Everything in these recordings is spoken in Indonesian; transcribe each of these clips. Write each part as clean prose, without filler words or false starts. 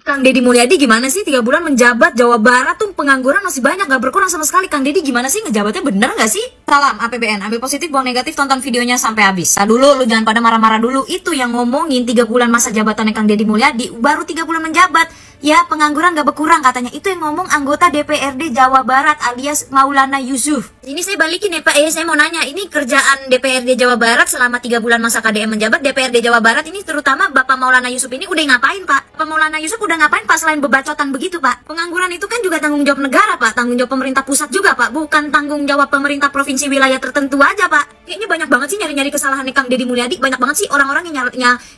Kang Deddy Mulyadi gimana sih 3 bulan menjabat Jawa Barat tuh pengangguran masih banyak gak berkurang sama sekali. Kang Deddy gimana sih ngejabatnya, bener gak sih? Salam APBN, ambil positif buang negatif, tonton videonya sampai habis. Nah dulu lu jangan pada marah-marah dulu, itu yang ngomongin 3 bulan masa jabatannya Kang Deddy Mulyadi baru 3 bulan menjabat. Ya pengangguran gak berkurang katanya, itu yang ngomong anggota DPRD Jawa Barat alias Maulana Yusuf. Ini saya balikin ya Pak, saya mau nanya, ini kerjaan DPRD Jawa Barat selama 3 bulan masa KDM menjabat, DPRD Jawa Barat ini terutama Bapak Maulana Yusuf ini udah ngapain Pak? Bapak Maulana Yusuf udah ngapain Pak selain bebacotan begitu Pak? Pengangguran itu kan juga tanggung jawab negara Pak, tanggung jawab pemerintah pusat juga Pak, bukan tanggung jawab pemerintah provinsi wilayah tertentu aja Pak. Kayaknya banyak banget sih nyari-nyari kesalahannya Kang Deddy Mulyadi, banyak banget sih orang-orang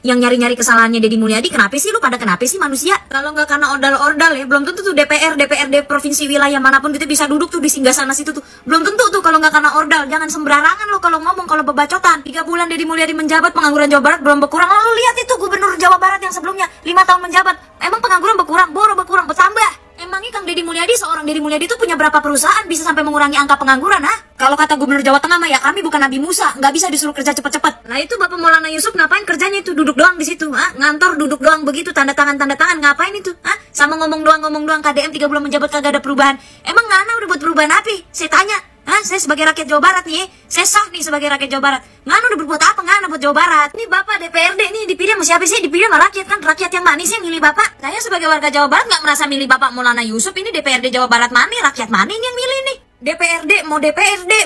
yang nyari-nyari kesalahannya Deddy Mulyadi. Kenapa sih lu pada kenapa sih manusia? Kalau nggak karena ordal-ordal ya, belum tentu tuh DPRD provinsi wilayah manapun kita bisa duduk tuh di singgasana situ tuh. Belum tentu tuh kalau nggak karena ordal. Jangan sembarangan lo kalau ngomong, kalau bebacotan. 3 bulan Deddy Mulyadi menjabat, pengangguran Jawa Barat belum berkurang. Lalu lihat itu gubernur Jawa Barat yang sebelumnya 5 tahun menjabat. Emang pengangguran berkurang? Berkurang, bertambah. Emangnya Kang Deddy Mulyadi, seorang Deddy Mulyadi itu punya berapa perusahaan bisa sampai mengurangi angka pengangguran, ha? Kalau kata Gubernur Jawa Tengah mah ya kami bukan Nabi Musa, nggak bisa disuruh kerja cepet-cepet. Nah itu Bapak Maulana Yusuf ngapain kerjanya itu, duduk doang di situ, ha? Ngantor duduk doang begitu, tanda tangan ngapain itu, ha? Sama ngomong doang KDM 3 bulan menjabat kagak ada perubahan. Emang Ngana udah buat perubahan apa? Saya tanya. Saya sebagai rakyat Jawa Barat nih, saya sah nih sebagai rakyat Jawa Barat. Ngana udah berbuat apa Ngana buat Jawa Barat? Ini Bapak DPRD nih dipilih sama siapa sih? Dipilih sama rakyat kan? Rakyat yang manis yang milih Bapak. Saya sebagai warga Jawa Barat nggak merasa milih Bapak Maulana Yusuf. Ini DPRD Jawa Barat mana? Rakyat mana ini yang milih nih? DPRD,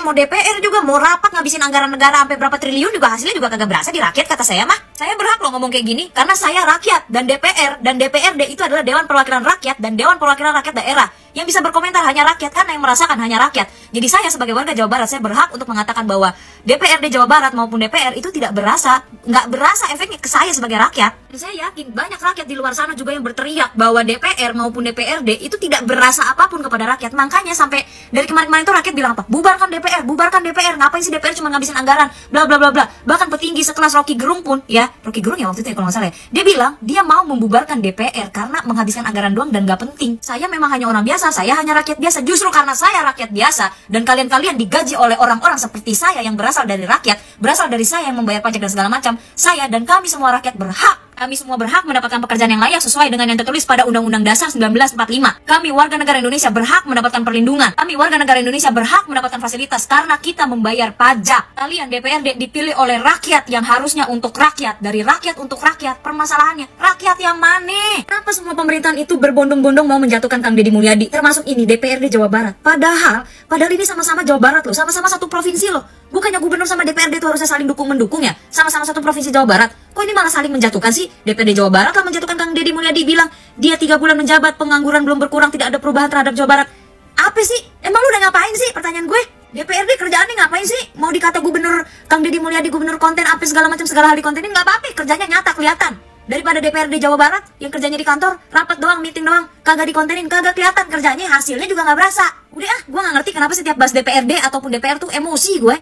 mau DPR juga, mau rapat ngabisin anggaran negara sampai berapa triliun juga hasilnya juga kagak berasa di rakyat, kata saya mah. Saya berhak loh ngomong kayak gini, karena saya rakyat, dan DPR dan DPRD itu adalah Dewan Perwakilan Rakyat dan Dewan Perwakilan Rakyat Daerah. Yang bisa berkomentar hanya rakyat, karena yang merasakan hanya rakyat. Jadi saya sebagai warga Jawa Barat, saya berhak untuk mengatakan bahwa DPRD Jawa Barat maupun DPR itu nggak berasa efeknya ke saya sebagai rakyat. Dan saya yakin banyak rakyat di luar sana juga yang berteriak bahwa DPR maupun DPRD itu tidak berasa apapun kepada rakyat. Makanya sampai dari kemarin itu rakyat bilang apa? Bubarkan DPR, ngapain sih DPR cuma ngabisin anggaran, bla bla bla bla. Bahkan petinggi sekelas Rocky Gerung pun, ya, Rocky Gerung ya waktu itu ya, kalau nggak salah ya, dia bilang dia mau membubarkan DPR karena menghabiskan anggaran doang dan nggak penting. Saya memang hanya orang biasa, saya hanya rakyat biasa. Justru karena saya rakyat biasa dan kalian digaji oleh orang-orang seperti saya yang berasal dari rakyat, berasal dari saya yang membayar pajak dan segala macam, saya dan kami semua rakyat berhak. Kami semua berhak mendapatkan pekerjaan yang layak sesuai dengan yang tertulis pada Undang-Undang Dasar 1945. Kami warga negara Indonesia berhak mendapatkan perlindungan. Kami warga negara Indonesia berhak mendapatkan fasilitas karena kita membayar pajak. Kalian DPRD dipilih oleh rakyat yang harusnya untuk rakyat. Dari rakyat untuk rakyat. Permasalahannya, rakyat yang mana? Kenapa semua pemerintahan itu berbondong-bondong mau menjatuhkan Kang Deddy Mulyadi? Termasuk ini DPRD Jawa Barat. Padahal ini sama-sama Jawa Barat loh. Sama-sama satu provinsi loh. Bukannya gubernur sama DPRD itu harusnya saling dukung-mendukung ya? Sama-sama satu provinsi Jawa Barat. Kok ini malah saling menjatuhkan sih? DPRD Jawa Barat lah menjatuhkan Kang Deddy Mulyadi, bilang dia 3 bulan menjabat, pengangguran belum berkurang, tidak ada perubahan terhadap Jawa Barat. Apa sih? Emang lu udah ngapain sih? Pertanyaan gue. DPRD kerjaannya ngapain sih? Mau dikata gubernur Kang Deddy Mulyadi gubernur konten apa segala macam, segala hal dikontenin, nggak apa-apa, kerjanya nyata kelihatan. Daripada DPRD Jawa Barat yang kerjanya di kantor, rapat doang, meeting doang, kagak dikontenin, kagak kelihatan kerjanya, hasilnya juga nggak berasa. Udah gue nggak ngerti kenapa setiap bahas DPRD ataupun DPR tuh emosi gue.